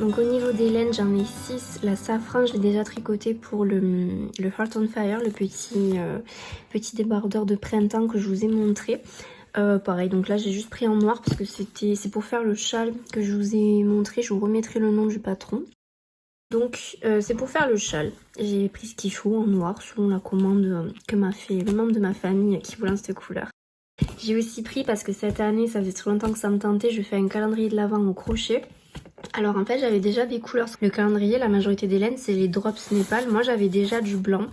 Donc au niveau des laines, j'en ai 6. La safran, je l'ai déjà tricoté pour le Heart on Fire, le petit débardeur de printemps que je vous ai montré. Pareil, donc là j'ai juste pris en noir parce que c'est pour faire le châle que je vous ai montré. Je vous remettrai le nom du patron. Donc c'est pour faire le châle. J'ai pris ce qu'il faut en noir selon la commande que m'a fait le membre de ma famille qui voulait cette couleur. J'ai aussi pris parce que cette année, ça faisait trop longtemps que ça me tentait, je fais un calendrier de l'Avent au crochet. Alors en fait j'avais déjà des couleurs. Le calendrier, la majorité des laines c'est les drops Népal. Moi j'avais déjà du blanc.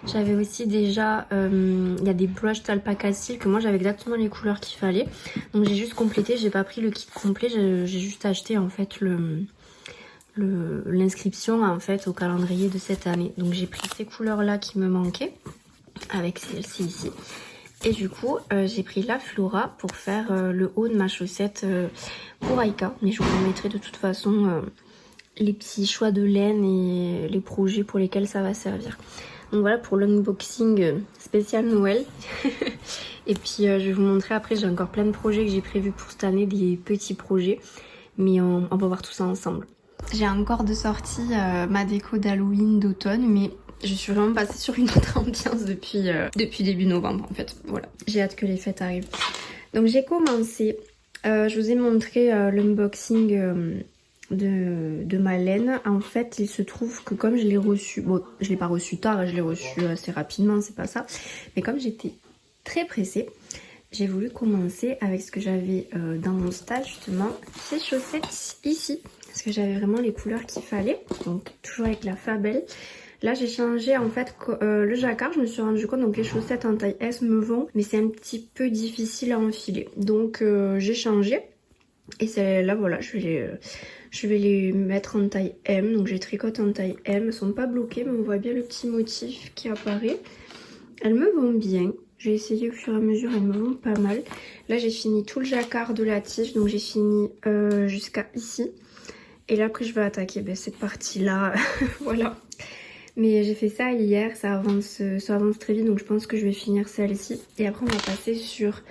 J'avais aussi déjà, il y a des brushed alpaca style que moi j'avais exactement les couleurs qu'il fallait. Donc j'ai juste complété, j'ai pas pris le kit complet, j'ai juste acheté en fait l'inscription en fait au calendrier de cette année. Donc j'ai pris ces couleurs là qui me manquaient avec celle-ci ici. Et du coup, j'ai pris la Flora pour faire le haut de ma chaussette pour Aïka. Mais je vous remettrai de toute façon les petits choix de laine et les projets pour lesquels ça va servir. Donc voilà pour l'unboxing spécial Noël. Et puis je vais vous montrer après, j'ai encore plein de projets que j'ai prévus pour cette année, des petits projets. Mais on va voir tout ça ensemble. J'ai encore de sortie ma déco d'Halloween d'automne, mais je suis vraiment passée sur une autre ambiance depuis début novembre en fait. Voilà, j'ai hâte que les fêtes arrivent. Donc j'ai commencé, je vous ai montré l'unboxing de ma laine. En fait, il se trouve que comme je l'ai reçu, bon, je l'ai pas reçu tard, je l'ai reçu assez rapidement, c'est pas ça. Mais comme j'étais très pressée, j'ai voulu commencer avec ce que j'avais dans mon stage justement, ces chaussettes ici. Parce que j'avais vraiment les couleurs qu'il fallait. Donc toujours avec la Fabelle. Là j'ai changé en fait le jacquard, je me suis rendu compte, donc les chaussettes en taille S me vont, mais c'est un petit peu difficile à enfiler. Donc j'ai changé. Et celles-là voilà, je vais les mettre en taille M. Donc j'ai tricoté en taille M, elles sont pas bloquées mais on voit bien le petit motif qui apparaît. Elles me vont bien. J'ai essayé au fur et à mesure, elles me vont pas mal. Là j'ai fini tout le jacquard de la tige, donc j'ai fini jusqu'à ici. Et là après je vais attaquer cette partie là, voilà. Mais j'ai fait ça hier, ça avance très vite donc je pense que je vais finir celle-ci. Et après on va passer sur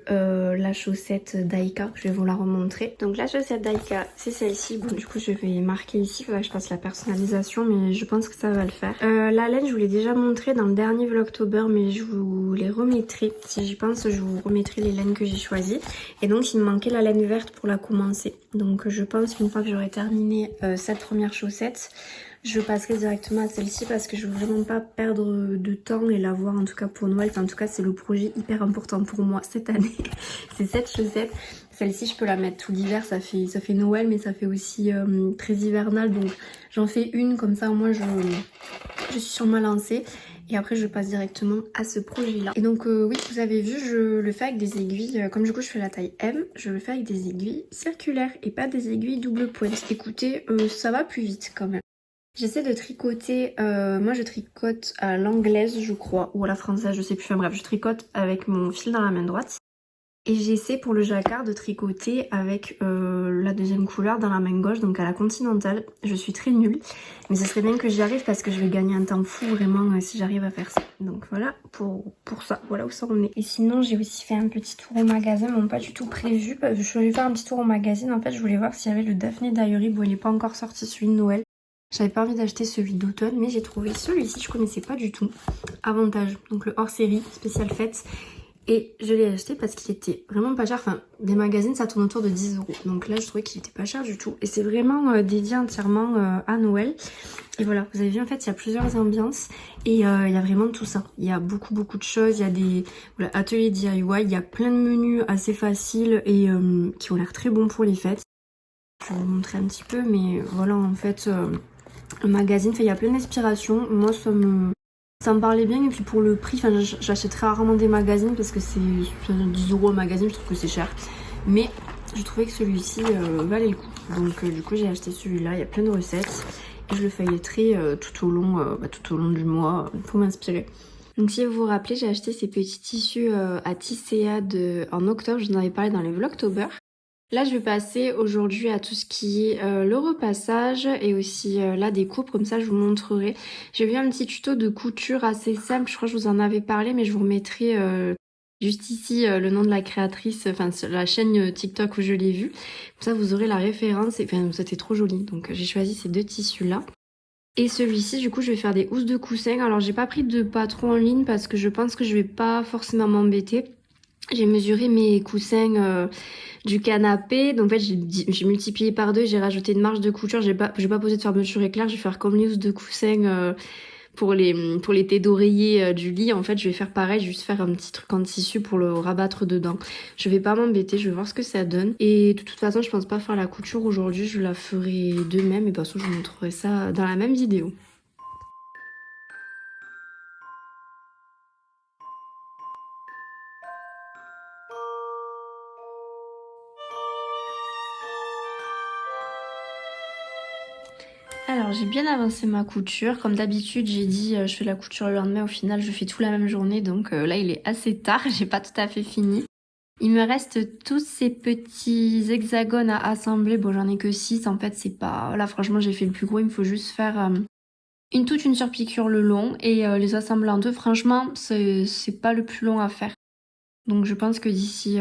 la chaussette d'Aïka, je vais vous la remontrer. Donc la chaussette d'Aïka c'est celle-ci, bon du coup je vais marquer ici, il faudra que je fasse la personnalisation mais je pense que ça va le faire. La laine je vous l'ai déjà montré dans le dernier Vlogtober mais je vous les remettrai, si j'y pense je vous remettrai les laines que j'ai choisies. Et donc il me manquait la laine verte pour la commencer. Donc je pense qu'une fois que j'aurai terminé cette première chaussette, je passerai directement à celle-ci parce que je veux vraiment pas perdre de temps et l'avoir en tout cas pour Noël. Enfin, en tout cas c'est le projet hyper important pour moi cette année. C'est cette chaussette. Celle-ci je peux la mettre tout l'hiver, ça fait Noël mais ça fait aussi très hivernal. Donc j'en fais une comme ça au moins je suis sur ma lancée. Et après je passe directement à ce projet là. Et donc oui vous avez vu je le fais avec des aiguilles, comme du coup je fais la taille M, je le fais avec des aiguilles circulaires et pas des aiguilles double pointe. Écoutez ça va plus vite quand même. J'essaie de tricoter, moi je tricote à l'anglaise je crois, ou à la française, je sais plus, enfin bref, je tricote avec mon fil dans la main droite. Et j'essaie pour le jacquard de tricoter avec la deuxième couleur dans la main gauche, donc à la continentale. Je suis très nulle, mais ce serait bien que j'y arrive parce que je vais gagner un temps fou vraiment si j'arrive à faire ça. Donc voilà pour ça, voilà où ça en est. Et sinon j'ai aussi fait un petit tour au magasin, mais pas du tout prévu. Je suis allée faire un petit tour au magazine, en fait je voulais voir s'il y avait le Daphné Diary, bon il n'est pas encore sorti celui de Noël. J'avais pas envie d'acheter celui d'automne, mais j'ai trouvé celui-ci, je connaissais pas du tout. Avantage, donc le hors-série, spécial fête. Et je l'ai acheté parce qu'il était vraiment pas cher. Enfin, des magazines, ça tourne autour de 10 €. Donc là, je trouvais qu'il était pas cher du tout. Et c'est vraiment dédié entièrement à Noël. Et voilà, vous avez vu, en fait, il y a plusieurs ambiances. Et il y a vraiment tout ça. Il y a beaucoup de choses. Il y a des ateliers DIY. Il y a plein de menus assez faciles et qui ont l'air très bons pour les fêtes. Je vais vous montrer un petit peu. Mais voilà, en fait... le magazine, il y a plein d'inspiration. Moi, ça me parlait bien. Et puis pour le prix, j'achèterai rarement des magazines parce que c'est 10 € au magazine, je trouve que c'est cher. Mais je trouvais que celui-ci valait le coup. Donc du coup, j'ai acheté celui-là. Il y a plein de recettes. Et je le feuilleterai tout au long du mois pour m'inspirer. Donc si vous vous rappelez, j'ai acheté ces petits tissus à Tisséa en octobre. Je vous en avais parlé dans les Vlogtober. Là, je vais passer aujourd'hui à tout ce qui est le repassage et aussi la découpe, comme ça je vous montrerai. J'ai vu un petit tuto de couture assez simple, je crois que je vous en avais parlé, mais je vous remettrai juste ici le nom de la créatrice, enfin la chaîne TikTok où je l'ai vue. Comme ça vous aurez la référence, et enfin c'était trop joli. Donc j'ai choisi ces 2 tissus là. Et celui-ci du coup je vais faire des housses de coussin. Alors j'ai pas pris de patron en ligne parce que je pense que je vais pas forcément m'embêter. J'ai mesuré mes coussins du canapé, donc en fait j'ai multiplié par 2, j'ai rajouté une marge de couture, j'ai pas posé de fermeture éclair, je vais faire comme les housses de coussin pour les têtes d'oreiller du lit. En fait je vais faire pareil, juste faire un petit truc en tissu pour le rabattre dedans. Je vais pas m'embêter, je vais voir ce que ça donne. Et de toute façon je pense pas faire la couture aujourd'hui, je la ferai demain, mais de toute façon je vous montrerai ça dans la même vidéo. Alors j'ai bien avancé ma couture, comme d'habitude j'ai dit je fais la couture le lendemain, au final je fais tout la même journée, donc là il est assez tard, j'ai pas tout à fait fini. Il me reste tous ces petits hexagones à assembler, bon j'en ai que 6 en fait, c'est pas... Là franchement j'ai fait le plus gros, il me faut juste faire toute une surpiqûre le long et les assembler en 2, franchement c'est pas le plus long à faire. Donc je pense que d'ici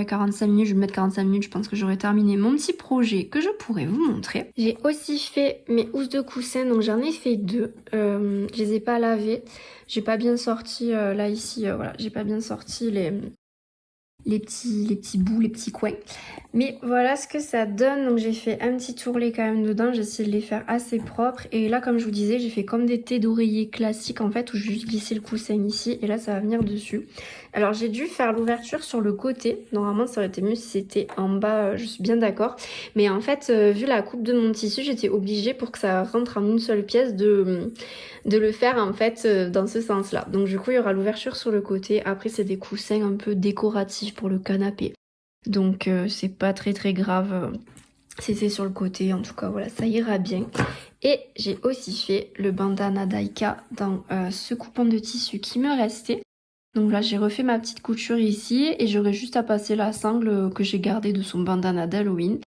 45 minutes, je vais mettre 45 minutes, je pense que j'aurai terminé mon petit projet que je pourrais vous montrer. J'ai aussi fait mes housses de coussin, donc j'en ai fait 2. Je les ai pas lavées. J'ai pas bien sorti, là ici, voilà, j'ai pas bien sorti les petits bouts, les petits coins. Mais voilà ce que ça donne. Donc j'ai fait un petit tourlet quand même dedans. J'ai essayé de les faire assez propres. Et là, comme je vous disais, j'ai fait comme des têtes d'oreiller classiques en fait, où je vais juste glisser le coussin ici. Et là, ça va venir dessus. Alors j'ai dû faire l'ouverture sur le côté. Normalement, ça aurait été mieux si c'était en bas, je suis bien d'accord. Mais en fait, vu la coupe de mon tissu, j'étais obligée pour que ça rentre en une seule pièce de le faire en fait dans ce sens-là. Donc du coup, il y aura l'ouverture sur le côté. Après, c'est des coussins un peu décoratifs pour le canapé. Donc c'est pas très grave si c'est sur le côté. En tout cas, voilà, ça ira bien. Et j'ai aussi fait le bandana Daika dans ce coupon de tissu qui me restait. Donc là, j'ai refait ma petite couture ici et j'aurai juste à passer la sangle que j'ai gardée de son bandana d'Halloween.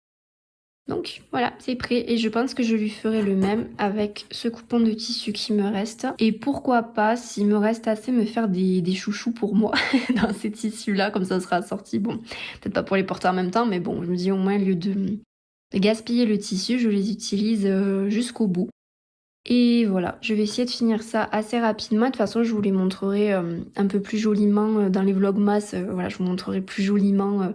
Donc voilà, c'est prêt et je pense que je lui ferai le même avec ce coupon de tissu qui me reste. Et pourquoi pas, s'il me reste assez, me faire des chouchous pour moi dans ces tissus-là, comme ça sera assorti. Bon, peut-être pas pour les porter en même temps, mais bon, je me dis au moins, au lieu de gaspiller le tissu, je les utilise jusqu'au bout. Et voilà, je vais essayer de finir ça assez rapidement. De toute façon, je vous les montrerai un peu plus joliment dans les vlogmas. Voilà, je vous montrerai plus joliment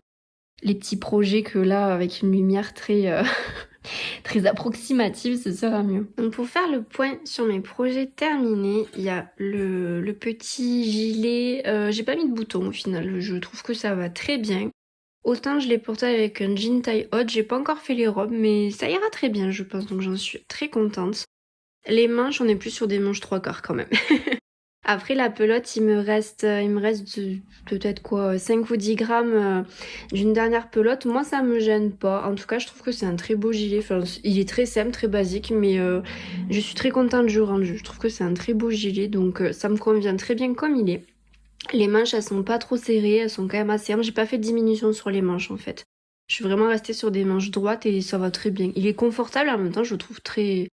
les petits projets que là, avec une lumière très, très approximative, ce sera mieux. Donc pour faire le point sur mes projets terminés, il y a le petit gilet. J'ai pas mis de bouton au final, je trouve que ça va très bien. Autant je l'ai porté avec un jean taille haute, j'ai pas encore fait les robes, mais ça ira très bien je pense, donc j'en suis très contente. Les manches, on est plus sur des manches 3/4 quand même. Après la pelote, il me reste peut-être quoi, 5 ou 10 grammes d'une dernière pelote. Moi ça me gêne pas, en tout cas je trouve que c'est un très beau gilet. Enfin, il est très simple, très basique, mais je suis très contente du rendu. Je trouve que c'est un très beau gilet, donc ça me convient très bien comme il est. Les manches elles sont pas trop serrées, elles sont quand même assez amples. J'ai pas fait de diminution sur les manches en fait. Je suis vraiment restée sur des manches droites et ça va très bien. Il est confortable en même temps, je le trouve très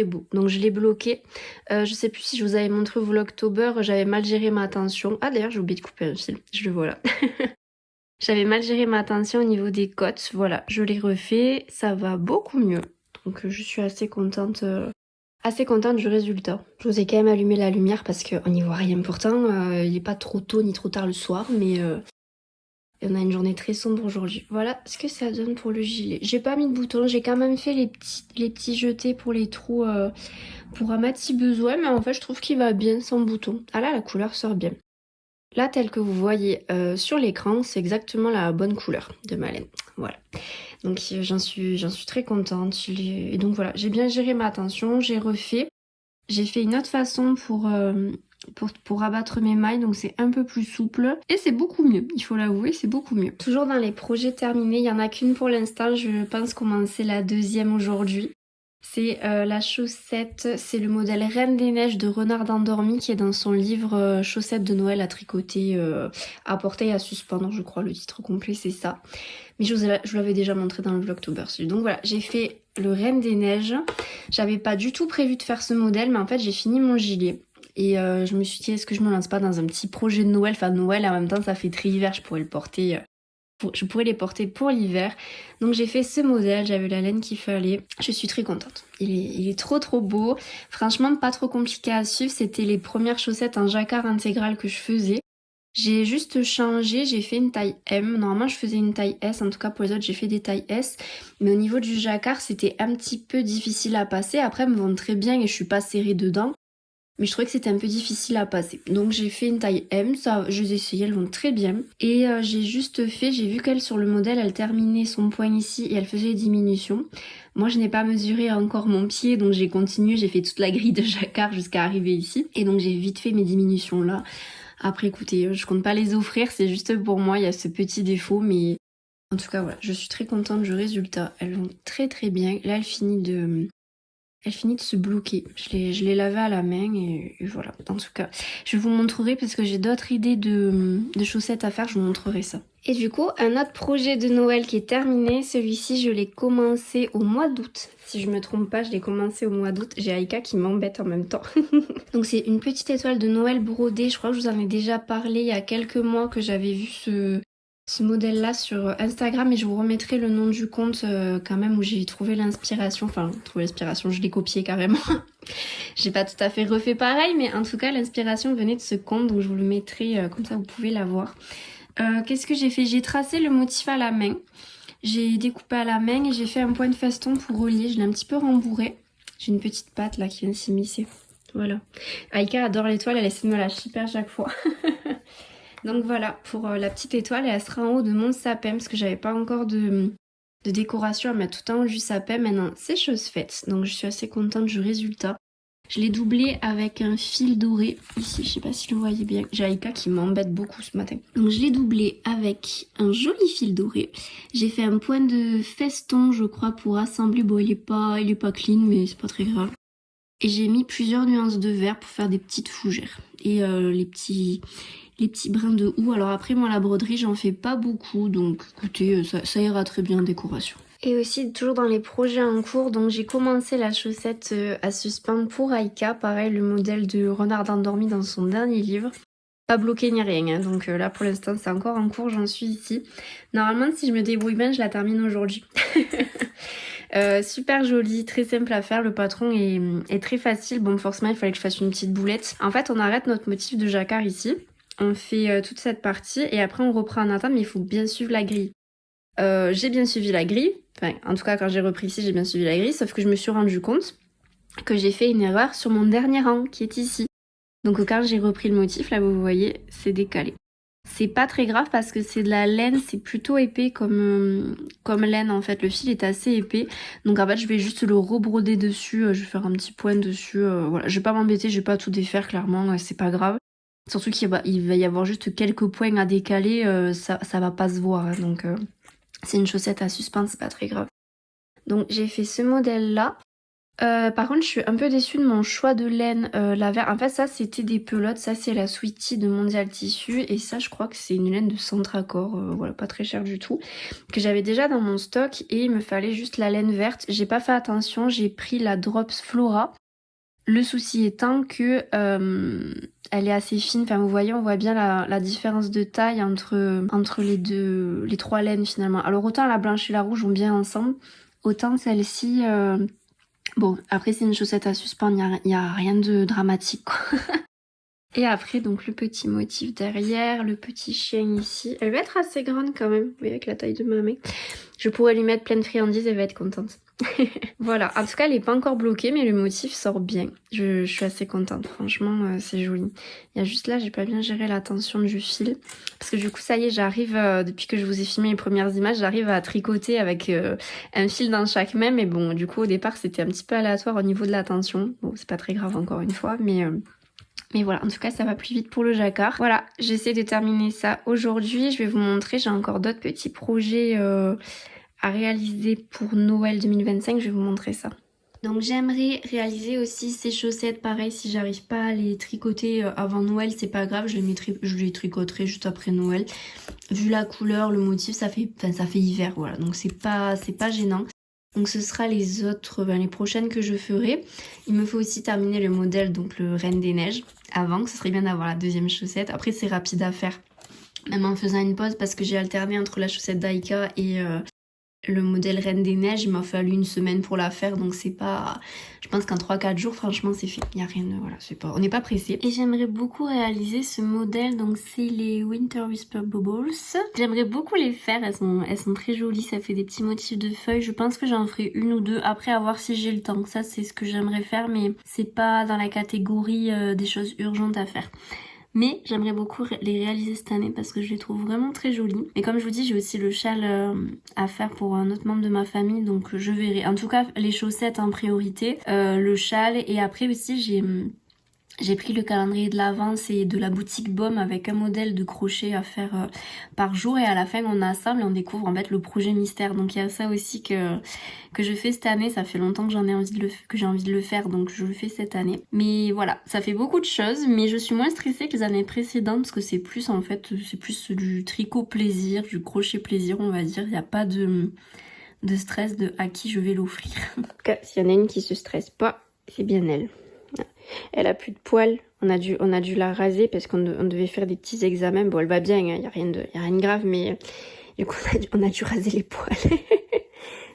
beau. Donc je l'ai bloqué. Je sais plus si je vous avais montré au vlogtober, j'avais mal géré ma tension. Ah d'ailleurs j'ai oublié de couper un fil, je le vois là. J'avais mal géré ma tension au niveau des côtes. Voilà, je l'ai refait, ça va beaucoup mieux. Donc je suis assez contente du résultat. Je vous ai quand même allumé la lumière parce qu'on n'y voit rien pourtant. Il n'est pas trop tôt ni trop tard le soir, mais on a une journée très sombre aujourd'hui. Voilà ce que ça donne pour le gilet. J'ai pas mis de boutons, j'ai quand même fait les petits jetés pour les trous pour mettre si besoin, mais en fait je trouve qu'il va bien sans bouton. Ah là la couleur sort bien. Là tel que vous voyez sur l'écran, c'est exactement la bonne couleur de ma laine. Voilà. Donc j'en suis très contente. Et donc voilà, j'ai bien géré ma tension, j'ai refait. J'ai fait une autre façon pour abattre mes mailles, donc c'est un peu plus souple et c'est beaucoup mieux, il faut l'avouer, c'est beaucoup mieux. Toujours dans les projets terminés, il n'y en a qu'une pour l'instant, je pense commencer la deuxième aujourd'hui. C'est la chaussette, c'est le modèle Reine des Neiges de Renard endormi qui est dans son livre Chaussettes de Noël à tricoter, à porter et à suspendre, je crois, le titre complet c'est ça. Mais je vous l'avais déjà montré dans le vlogtober. Donc voilà, j'ai fait le Reine des Neiges. J'avais pas du tout prévu de faire ce modèle, mais en fait j'ai fini mon gilet. Et je me suis dit, est-ce que je me lance pas dans un petit projet de Noël? Enfin, Noël, en même temps, ça fait très hiver, je pourrais le porter. Je pourrais les porter pour l'hiver. Donc j'ai fait ce modèle, j'avais la laine qu'il fallait. Je suis très contente. Il est trop beau. Franchement, pas trop compliqué à suivre. C'était les premières chaussettes en jacquard intégral que je faisais. J'ai juste changé, j'ai fait une taille M. Normalement, je faisais une taille S. En tout cas, pour les autres, j'ai fait des tailles S. Mais au niveau du jacquard, c'était un petit peu difficile à passer. Après, elles me vont très bien et je suis pas serrée dedans. Mais je trouvais que c'était un peu difficile à passer. Donc j'ai fait une taille M, ça je les ai essayées, elles vont très bien. Et j'ai vu qu'elle sur le modèle, elle terminait son poing ici et elle faisait les diminutions. Moi je n'ai pas mesuré encore mon pied, donc j'ai continué, j'ai fait toute la grille de jacquard jusqu'à arriver ici. Et donc j'ai vite fait mes diminutions là. Après écoutez, je compte pas les offrir, c'est juste pour moi, il y a ce petit défaut, mais en tout cas voilà, je suis très contente du résultat. Elles vont très bien. Là elle finit de se bloquer. Je l'ai lavé à la main et voilà. En tout cas, je vous montrerai parce que j'ai d'autres idées de chaussettes à faire, je vous montrerai ça. Et du coup, un autre projet de Noël qui est terminé, celui-ci je l'ai commencé au mois d'août. Si je me trompe pas, je l'ai commencé au mois d'août. J'ai Aïka qui m'embête en même temps. Donc c'est une petite étoile de Noël brodée. Je crois que je vous en ai déjà parlé il y a quelques mois que j'avais vu ce modèle-là sur Instagram et je vous remettrai le nom du compte quand même où j'ai trouvé l'inspiration. Enfin, je l'ai copié carrément. J'ai pas tout à fait refait pareil, mais en tout cas, l'inspiration venait de ce compte, donc je vous le mettrai comme ça vous pouvez la voir. Qu'est-ce que j'ai fait? J'ai tracé le motif à la main. J'ai découpé à la main et j'ai fait un point de feston pour relier. Je l'ai un petit peu rembourré. J'ai une petite patte là qui vient s'immiscer. Voilà. Aïka adore l'étoile, elle essaie de me la chipper à chaque fois. Donc voilà, pour la petite étoile, et elle sera en haut de mon sapin parce que j'avais pas encore de décoration à mettre tout en haut du sapin. Maintenant, c'est chose faite. Donc je suis assez contente du résultat. Je l'ai doublé avec un fil doré. Ici, je sais pas si vous voyez bien. J'ai Aïka qui m'embête beaucoup ce matin. Donc je l'ai doublé avec un joli fil doré. J'ai fait un point de feston, je crois, pour assembler. Bon, il est pas clean, mais c'est pas très grave. Et j'ai mis plusieurs nuances de vert pour faire des petites fougères. Et les petits brins de houx. Alors après, moi, la broderie, j'en fais pas beaucoup. Donc écoutez, ça ira très bien en décoration. Et aussi, toujours dans les projets en cours, donc j'ai commencé la chaussette à suspendre pour Aïka. Pareil, le modèle de Renard endormi dans son dernier livre. Pas bloqué ni rien, hein. Donc là, pour l'instant, c'est encore en cours, j'en suis ici. Normalement, si je me débrouille bien, je la termine aujourd'hui. Super jolie, très simple à faire, le patron est très facile. Bon, forcément, il fallait que je fasse une petite boulette. En fait, on arrête notre motif de jacquard ici. On fait toute cette partie et après on reprend en attente, mais il faut bien suivre la grille. J'ai bien suivi la grille, enfin en tout cas quand j'ai repris ici j'ai bien suivi la grille, sauf que je me suis rendu compte que j'ai fait une erreur sur mon dernier rang qui est ici. Donc quand j'ai repris le motif, là vous voyez, c'est décalé. C'est pas très grave parce que c'est de la laine, c'est plutôt épais comme laine en fait, le fil est assez épais. Donc en fait je vais juste le rebroder dessus, je vais faire un petit point dessus, voilà. Je vais pas m'embêter, je vais pas tout défaire clairement, c'est pas grave. Surtout qu'il va y avoir juste quelques points à décaler, ça va pas se voir, hein, donc c'est une chaussette à suspendre, c'est pas très grave. Donc j'ai fait ce modèle là. Par contre je suis un peu déçue de mon choix de laine, la vert. En fait ça c'était des pelotes, ça c'est la Sweetie de Mondial Tissu et ça je crois que c'est une laine de Centracor, voilà pas très cher du tout, que j'avais déjà dans mon stock et il me fallait juste la laine verte. J'ai pas fait attention, j'ai pris la Drops Flora. Le souci étant que elle est assez fine, enfin vous voyez, on voit bien la différence de taille entre les trois laines finalement. Alors autant la blanche et la rouge vont bien ensemble, autant celle-ci, bon après c'est une chaussette à suspendre, il n'y a rien de dramatique quoi. Et après donc le petit motif derrière, le petit chien ici, elle va être assez grande quand même, vous voyez avec la taille de ma main. Je pourrais lui mettre plein de friandises, elle va être contente. Voilà, en tout cas elle est pas encore bloquée mais le motif sort bien. Je suis assez contente, franchement c'est joli. Il y a juste là, j'ai pas bien géré la tension du fil. Parce que du coup ça y est, j'arrive, depuis que je vous ai filmé les premières images, j'arrive à tricoter avec un fil dans chaque main. Mais bon, du coup au départ c'était un petit peu aléatoire au niveau de la tension. Bon c'est pas très grave encore une fois, mais voilà, en tout cas ça va plus vite pour le jacquard. Voilà, j'essaie de terminer ça aujourd'hui. Je vais vous montrer, j'ai encore d'autres petits projets à réaliser pour Noël 2025, je vais vous montrer ça. Donc j'aimerais réaliser aussi ces chaussettes, pareil si j'arrive pas à les tricoter avant Noël, c'est pas grave, je les tricoterai juste après Noël. Vu la couleur, le motif, ça fait hiver, voilà, donc c'est pas gênant. Donc ce sera les prochaines que je ferai. Il me faut aussi terminer le modèle, donc le Reine des Neiges. avant, que ce serait bien d'avoir la deuxième chaussette. Après c'est rapide à faire, même en faisant une pause, parce que j'ai alterné entre la chaussette Daika et le modèle Reine des Neiges. Il m'a fallu une semaine pour la faire, donc c'est pas... Je pense qu'en 3-4 jours, franchement, c'est fait. Il n'y a rien de... Voilà, c'est pas... On n'est pas pressé. Et j'aimerais beaucoup réaliser ce modèle, donc c'est les Winter Whisper Bubbles. J'aimerais beaucoup les faire, elles sont très jolies, ça fait des petits motifs de feuilles. Je pense que j'en ferai une ou deux, après à voir si j'ai le temps. Ça, c'est ce que j'aimerais faire, mais c'est pas dans la catégorie des choses urgentes à faire. Mais j'aimerais beaucoup les réaliser cette année parce que je les trouve vraiment très jolies. Et comme je vous dis, j'ai aussi le châle à faire pour un autre membre de ma famille, donc je verrai. En tout cas, les chaussettes en priorité, le châle, et après aussi j'ai pris le calendrier de l'Avent, c'est de la boutique Baume, avec un modèle de crochet à faire par jour, et à la fin on assemble et on découvre en fait le projet mystère. Donc il y a ça aussi que je fais cette année. Ça fait longtemps que j'ai envie de le faire, donc je le fais cette année. Mais voilà, ça fait beaucoup de choses, mais je suis moins stressée que les années précédentes parce que c'est plus en fait, c'est plus du tricot plaisir, du crochet plaisir on va dire. Il n'y a pas de stress de à qui je vais l'offrir. En tout cas, s'il y en a une qui se stresse pas, c'est bien elle. Elle a plus de poils, on a dû la raser parce qu'on devait faire des petits examens. Bon, elle va bien, il n'y a rien de grave, mais du coup on a dû raser les poils.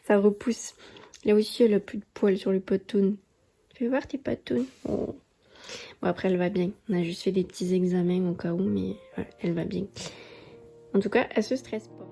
Ça repousse. Là aussi elle a plus de poils sur le patoun. Fais voir tes patounes. Oh. Bon, après elle va bien, on a juste fait des petits examens au cas où, mais voilà, elle va bien. En tout cas, elle se stresse pas.